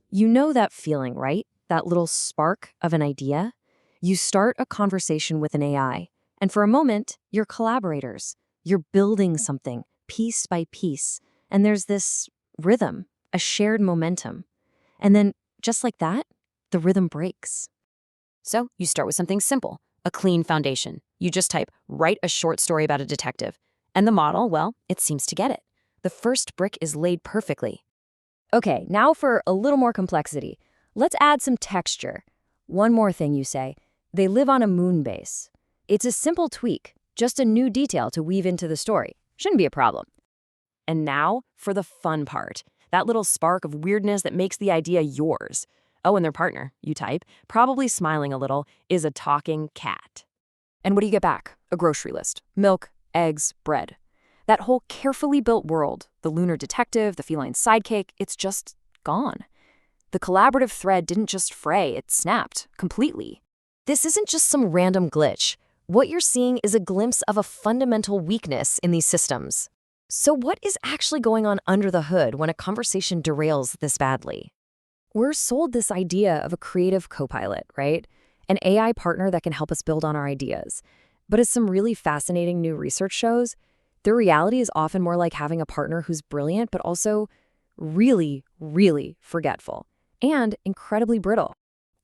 You know that feeling, right? That little spark of an idea? You start a conversation with an AI, and for a moment, you're collaborators. You're building something, piece by piece, and there's this rhythm, a shared momentum. And then, just like that, the rhythm breaks. So you start with something simple, a clean foundation. You just type, write a short story about a detective. And the model, well, it seems to get it. The first brick is laid perfectly. Okay, now for a little more complexity. Let's add some texture. One more thing you say. They live on a moon base. It's a simple tweak, just a new detail to weave into the story. Shouldn't be a problem. And now for the fun part, that little spark of weirdness that makes the idea yours. Oh, and their partner, you type, probably smiling a little, is a talking cat. And what do you get back? A grocery list. Milk, eggs, bread. That whole carefully built world, the lunar detective, the feline sidekick, it's just gone. The collaborative thread didn't just fray, it snapped completely. This isn't just some random glitch. What you're seeing is a glimpse of a fundamental weakness in these systems. So what is actually going on under the hood when a conversation derails this badly? We're sold this idea of a creative co-pilot, right? An AI partner that can help us build on our ideas. But as some really fascinating new research shows, the reality is often more like having a partner who's brilliant, but also really, really forgetful and incredibly brittle.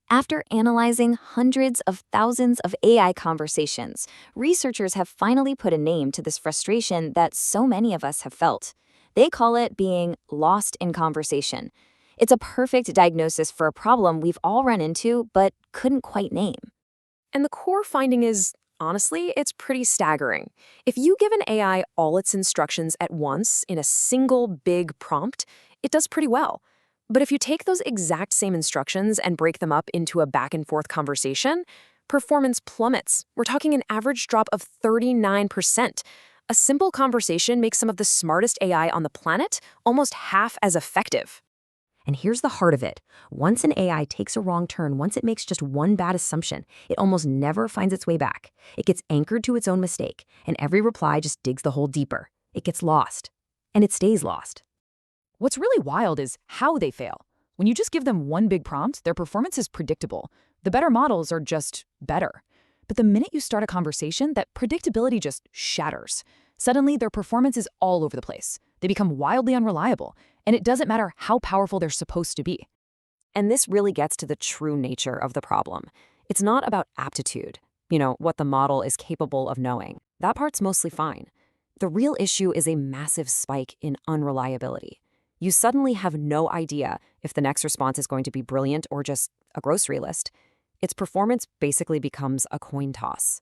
After analyzing hundreds of thousands of AI conversations, researchers have finally put a name to this frustration that so many of us have felt. They call it being lost in conversation. It's a perfect diagnosis for a problem we've all run into but couldn't quite name. And the core finding is, honestly, it's pretty staggering. If you give an AI all its instructions at once in a single big prompt, it does pretty well. But if you take those exact same instructions and break them up into a back-and-forth conversation, performance plummets. We're talking an average drop of 39%. A simple conversation makes some of the smartest AI on the planet almost half as effective. And here's the heart of it. Once an AI takes a wrong turn, once it makes just one bad assumption, it almost never finds its way back. It gets anchored to its own mistake, and every reply just digs the hole deeper. It gets lost, and it stays lost. What's really wild is how they fail. When you just give them one big prompt, their performance is predictable. The better models are just better. But the minute you start a conversation, that predictability just shatters. Suddenly, their performance is all over the place. They become wildly unreliable, and it doesn't matter how powerful they're supposed to be. And this really gets to the true nature of the problem. It's not about aptitude, what the model is capable of knowing. That part's mostly fine. The real issue is a massive spike in unreliability. You suddenly have no idea if the next response is going to be brilliant or just a grocery list. Its performance basically becomes a coin toss.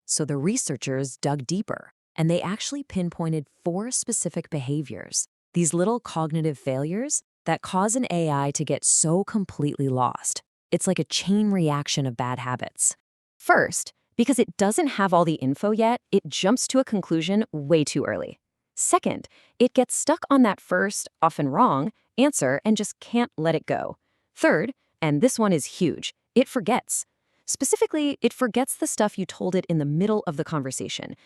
So the researchers dug deeper, and they actually pinpointed 4 specific behaviors, these little cognitive failures that cause an AI to get so completely lost. It's like a chain reaction of bad habits. First, because it doesn't have all the info yet, it jumps to a conclusion way too early. Second, it gets stuck on that first, often wrong, answer and just can't let it go. Third, and this one is huge, it forgets. Specifically, it forgets the stuff you told it in the middle of the conversation.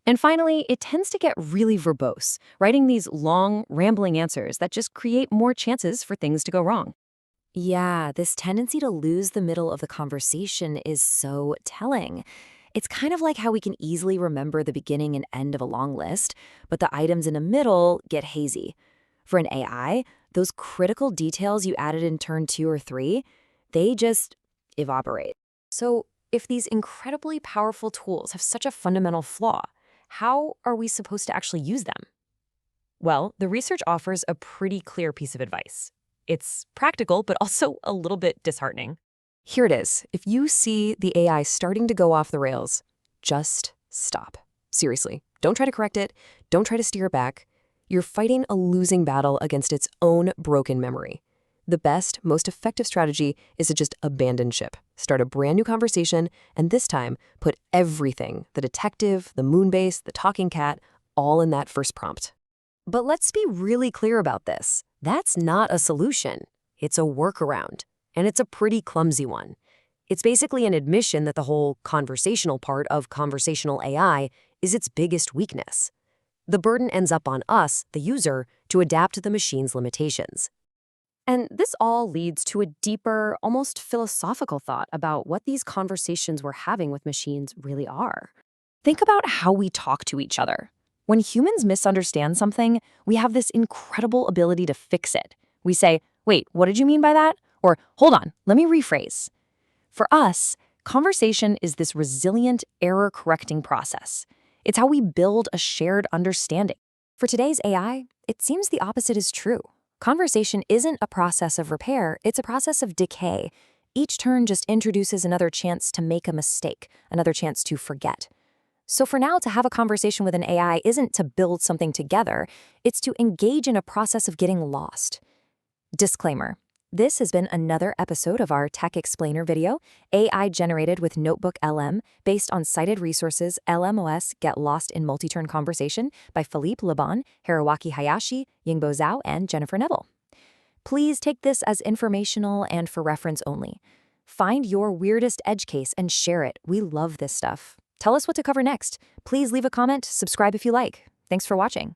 And finally, it tends to get really verbose, writing these long, rambling answers that just create more chances for things to go wrong. Yeah, this tendency to lose the middle of the conversation is so telling. It's kind of like how we can easily remember the beginning and end of a long list, but the items in the middle get hazy. For an AI, those critical details you added in turn 2 or 3, they just evaporate. So if these incredibly powerful tools have such a fundamental flaw, how are we supposed to actually use them? Well, the research offers a pretty clear piece of advice. It's practical, but also a little bit disheartening. Here it is. If you see the AI starting to go off the rails, just stop. Seriously, don't try to correct it. Don't try to steer it back. You're fighting a losing battle against its own broken memory. The best, most effective strategy is to just abandon ship, start a brand new conversation, and this time put everything, the detective, the moon base, the talking cat, all in that first prompt. But let's be really clear about this. That's not a solution. It's a workaround. And it's a pretty clumsy one. It's basically an admission that the whole conversational part of conversational AI is its biggest weakness. The burden ends up on us, the user, to adapt to the machine's limitations. And this all leads to a deeper, almost philosophical thought about what these conversations we're having with machines really are. Think about how we talk to each other. When humans misunderstand something, we have this incredible ability to fix it. We say, "Wait, what did you mean by that?" Or, "Hold on, let me rephrase." For us, conversation is this resilient, error-correcting process. It's how we build a shared understanding. For today's AI, it seems the opposite is true. Conversation isn't a process of repair, it's a process of decay. Each turn just introduces another chance to make a mistake, another chance to forget. So for now, to have a conversation with an AI isn't to build something together, it's to engage in a process of getting lost. Disclaimer. This has been another episode of our Tech Explainer video, AI generated with Notebook LM, based on cited resources LMOS Get Lost in Multi-Turn Conversation by Philippe Laban, Hiroaki Hayashi, Yingbo Zhao, and Jennifer Neville. Please take this as informational and for reference only. Find your weirdest edge case and share it. We love this stuff. Tell us what to cover next. Please leave a comment, subscribe if you like. Thanks for watching.